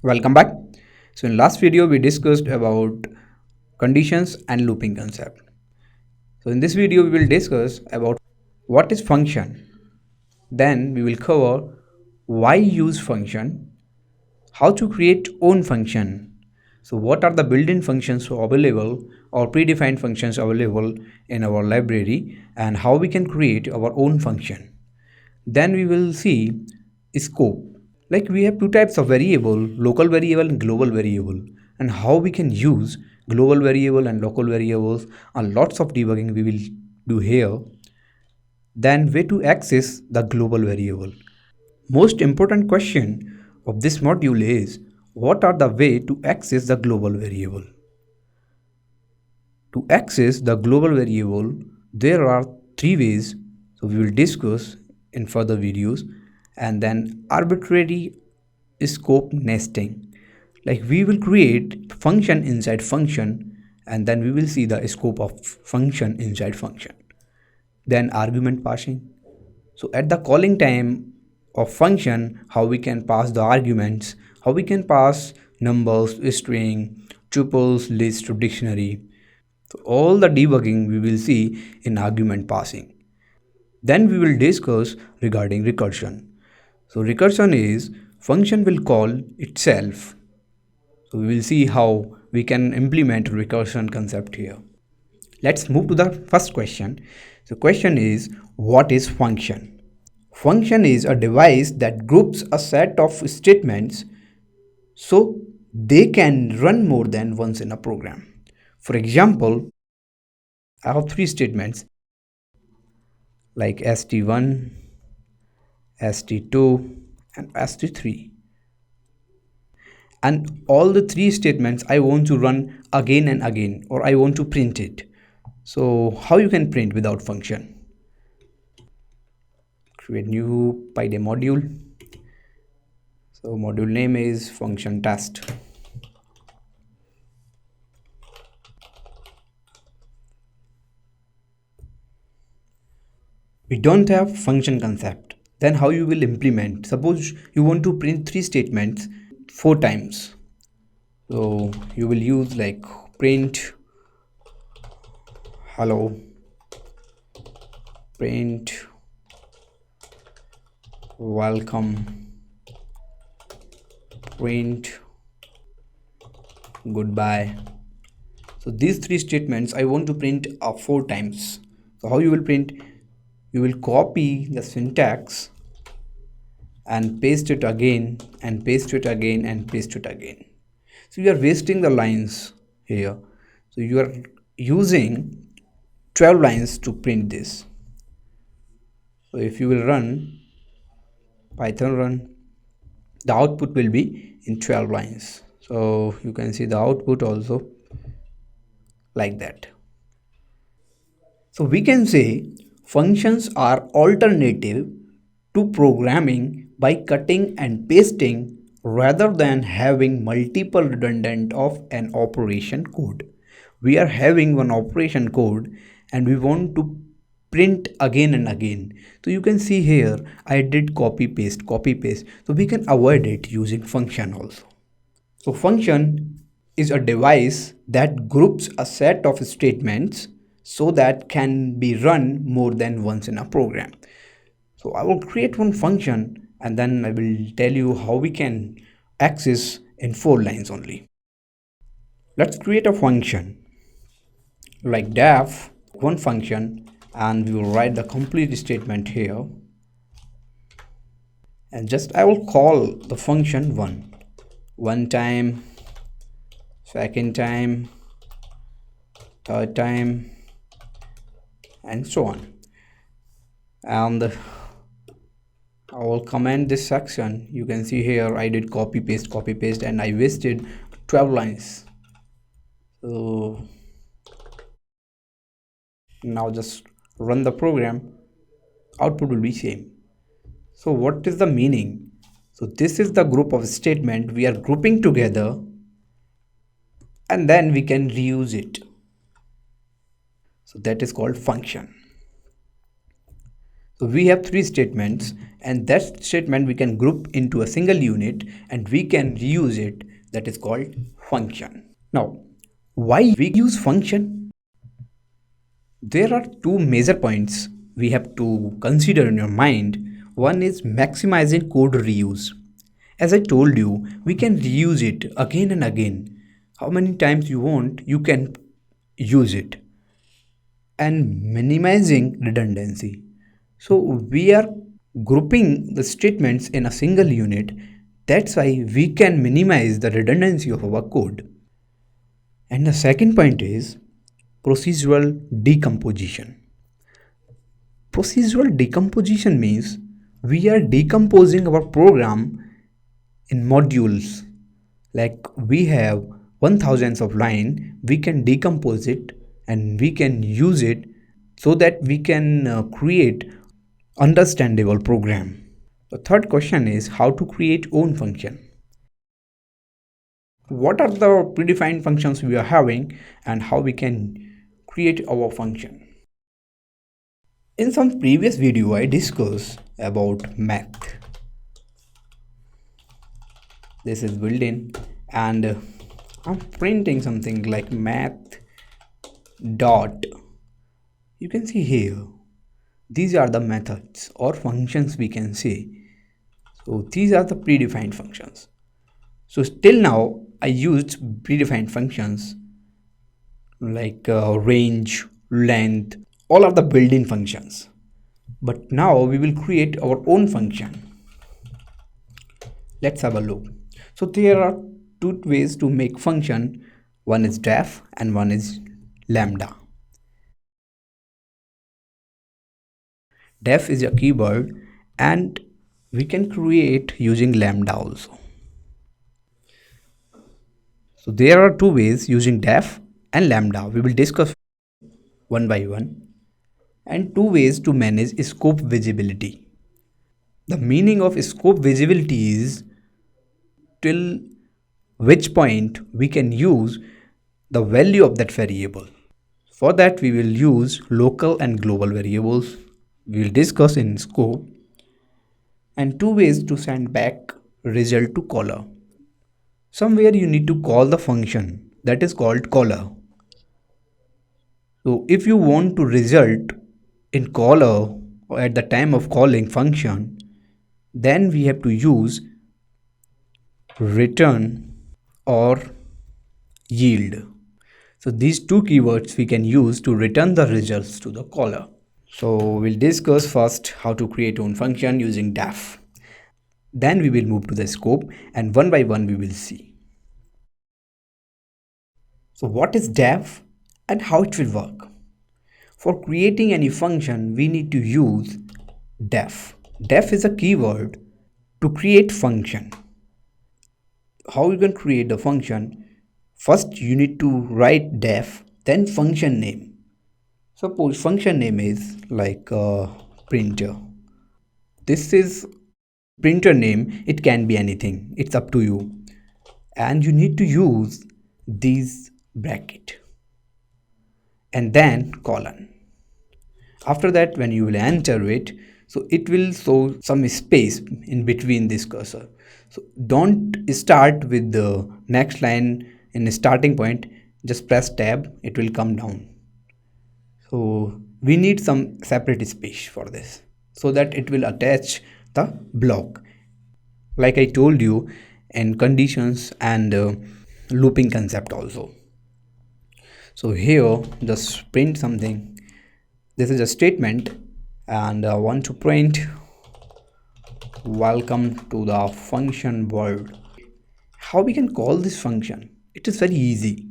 Welcome back. So in last video we discussed about conditions and looping concept. So in this video we will discuss about what is function. Then we will cover why use function, how to create own function. So what are the built-in functions available or predefined functions available in our library and how we can create our own function. Then we will see scope. Like we have two types of variable, local variable and global variable, and how we can use global variable and local variables, and lots of debugging we will do here. Then way to access the global variable. Most important question of this module is what are the way to access the global variable? To access the global variable, there are three ways, so we will discuss in further videos. And then arbitrary scope nesting. Like we will create function inside function and then we will see the scope of function inside function. Then argument passing. So at the calling time of function, how we can pass the arguments, how we can pass numbers, string, tuples, list to dictionary. So all the debugging we will see in argument passing. Then we will discuss regarding recursion. So recursion is function will call itself. So we will see how we can implement recursion concept here. Let's move to the first question. The question is what is function? Function is a device that groups a set of statements so they can run more than once in a program. For example, I have three statements like st1, st2 and st3, and all the three statements I want to run again and again, or I want to print it. So how you can print without function? Create new PyDay module. So module name is function test. We don't have function concept. Then how you will implement? Suppose you want to print three statements four times. So you will use like print hello, print welcome, print goodbye. So these three statements I want to print four times. So how you will print? You will copy the syntax and paste it again and paste it again and paste it again. So you are wasting the lines here. So you are using 12 lines to print this. So if you will run Python run, the output will be in 12 lines. So you can see the output also like that. So we can say functions are alternative to programming by cutting and pasting rather than having multiple redundant of an operation code. We are having one operation code and we want to print again and again. So you can see here I did copy paste copy paste. So we can avoid it using function also. So function is a device that groups a set of statements so that can be run more than once in a program. So I will create one function and then I will tell you how we can access in four lines only. Let's create a function like def one function and we will write the complete statement here, and just I will call the function one time, second time, third time, and so on. And I will comment this section. You can see here I did copy paste and I wasted 12 lines. So now just run the program, output will be same. So what is the meaning? So this is the group of statement we are grouping together and then we can reuse it. So that is called function. So we have three statements, and that statement we can group into a single unit and we can reuse it. That is called function. Now, why we use function? There are two major points we have to consider in your mind. One is maximizing code reuse. As I told you, we can reuse it again and again. How many times you want, you can use it. And minimizing redundancy. So we are grouping the statements in a single unit. That's why we can minimize the redundancy of our code. And the second point is procedural decomposition. Procedural decomposition means we are decomposing our program in modules. Like we have 1000s of line, we can decompose it and we can use it so that we can create understandable program. The third question is how to create own function. What are the predefined functions we are having and how we can create our function. In some previous video I discussed about math. This is built in and I'm printing something like math dot. You can see here these are the methods or functions we can say. So these are the predefined functions. So till now I used predefined functions like range, length, all are the built-in functions. But now we will create our own function. Let's have a look. So there are two ways to make function. One is def and one is lambda. Def is a keyword and we can create using lambda also. So there are two ways using def and lambda. We will discuss one by one. And two ways to manage scope visibility. The meaning of scope visibility is till which point we can use the value of that variable. For that we will use local and global variables. We will discuss in scope. And two ways to send back result to caller. Somewhere you need to call the function that is called caller. So if you want to result in caller or at the time of calling function, then we have to use return or yield. So these two keywords we can use to return the results to the caller. So we'll discuss first how to create own function using def. Then we will move to the scope and one by one we will see. So what is def and how it will work? For creating any function we need to use def. Def is a keyword to create function. How you can create the function? First you need to write def, then function name. Suppose function name is like printer. This is printer name. It can be anything. It's up to you. And you need to use these bracket and then colon. After that when you will enter it, so it will show some space in between this cursor. So don't start with the next line in the starting point, just press tab, it will come down. So we need some separate space for this so that it will attach the block like I told you in conditions and looping concept also. So here just print something. This is a statement and I want to print welcome to the function world. How we can call this function? It is very easy.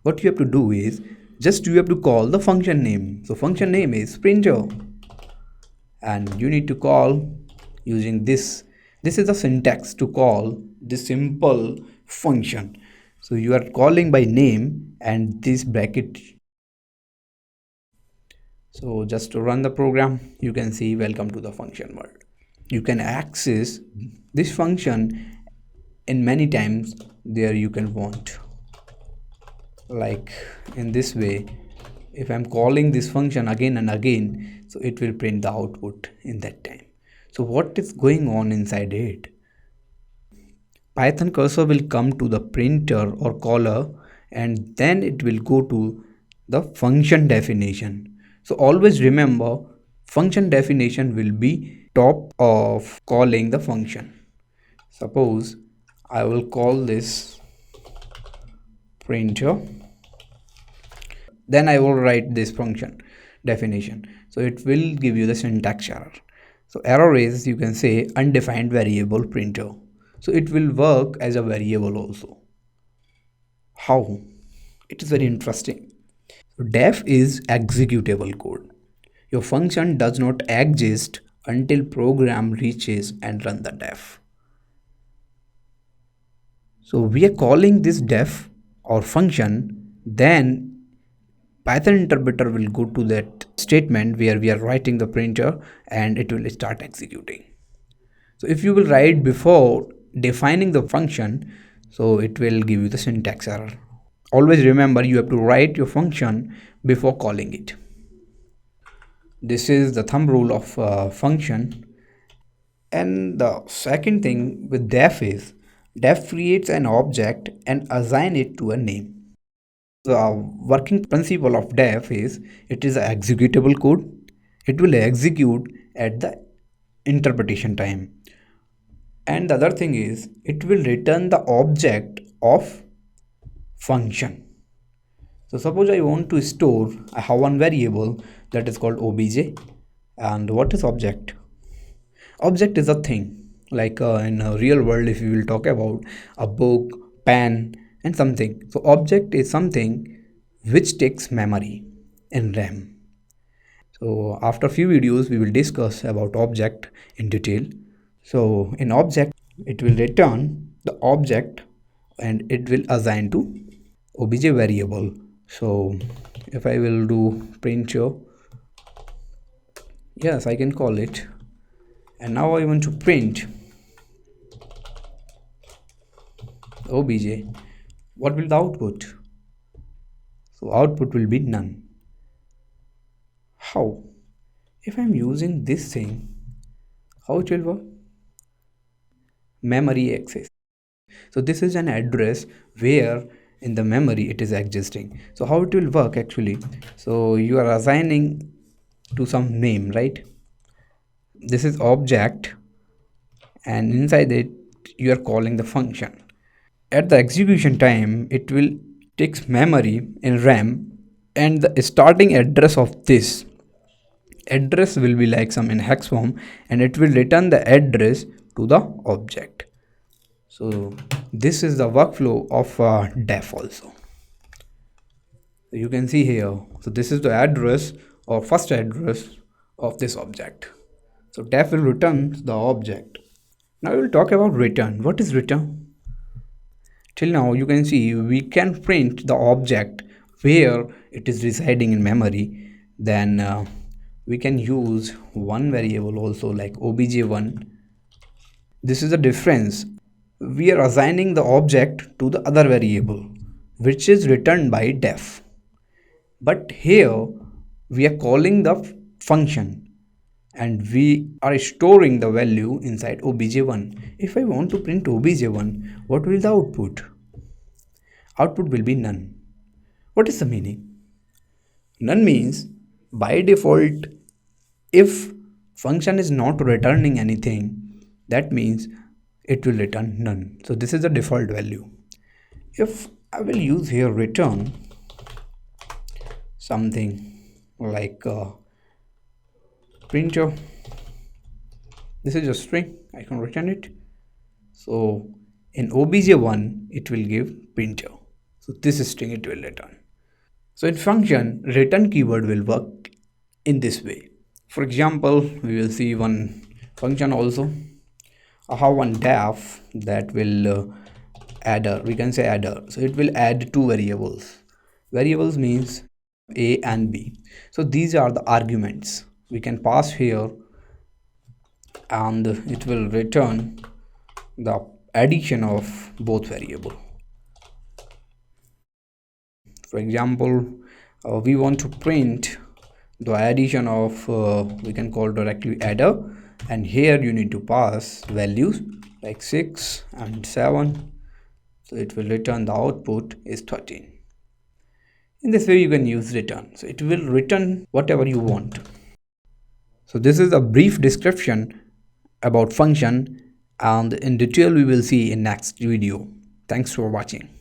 What you have to do is just you have to call the function name. So function name is printer and you need to call using this. This is the syntax to call this simple function. So you are calling by name and this bracket. So just to run the program, you can see welcome to the function world. You can access this function in many times there you can want, like in this way. if I'm calling this function again and again, so it will print the output in that time. So what is going on inside it? Python cursor will come to the printer or caller, and then it will go to the function definition. So always remember, function definition will be top of calling the function. Suppose I will call this printer, then I will write this function definition, so it will give you the syntax error. So error is, you can say, undefined variable printer. So it will work as a variable also. How? It is very interesting. So def is executable code. Your function does not exist until program reaches and run the def. So we are calling this def or function, then Python interpreter will go to that statement where we are writing the printer and it will start executing. So if you will write before defining the function, so it will give you the syntax error. Always remember, you have to write your function before calling it. This is the thumb rule of function. And the second thing with def is, def creates an object and assign it to a name. The working principle of def is, it is an executable code. It will execute at the interpretation time. And the other thing is, it will return the object of function. So suppose I want to store, I have one variable that is called obj. And what is object? Object is a thing, like in a real world, if you will talk about a book, pen and something. So object is something which takes memory in RAM. So after a few videos we will discuss about object in detail. So in object, it will return the object and it will assign to obj variable. So if I will do print here, yes, I can call it. And now I want to print obj. What will the output? So output will be none. How? If I'm using this thing, how it will work? Memory access. So this is an address where in the memory it is existing. So how it will work actually? So you are assigning to some name, right? This is object, and inside it you are calling the function. At the execution time, it will takes memory in RAM, and the starting address of this address will be like some in hex form, and it will return the address to the object. So this is the workflow of def also. So you can see here, so this is the address or first address of this object. So def will return the object. Now we will talk about return. What is return? Till now you can see we can print the object where it is residing in memory. Then we can use one variable also, like obj1. This is the difference. We are assigning the object to the other variable which is returned by def. But here we are calling the function and we are storing the value inside obj1. If I want to print obj1, what will the output? Output will be none. What is the meaning? None means by default, if function is not returning anything, that means it will return none. So this is the default value. If I will use here return something like printer, this is a string, I can return it. So in obj1 it will give printer, so this string it will return. So in function, return keyword will work in this way. For example, we will see one function also. I have one def that will adder, we can say adder. So it will add two variables. Variables means a and b. So these are the arguments we can pass here, and it will return the addition of both variable. For example, we want to print the addition of we can call directly adder, and here you need to pass values like 6 and 7, so it will return the output is 13. In this way you can use return, so it will return whatever you want. So this is a brief description about function, and in detail we will see in next video. Thanks for watching.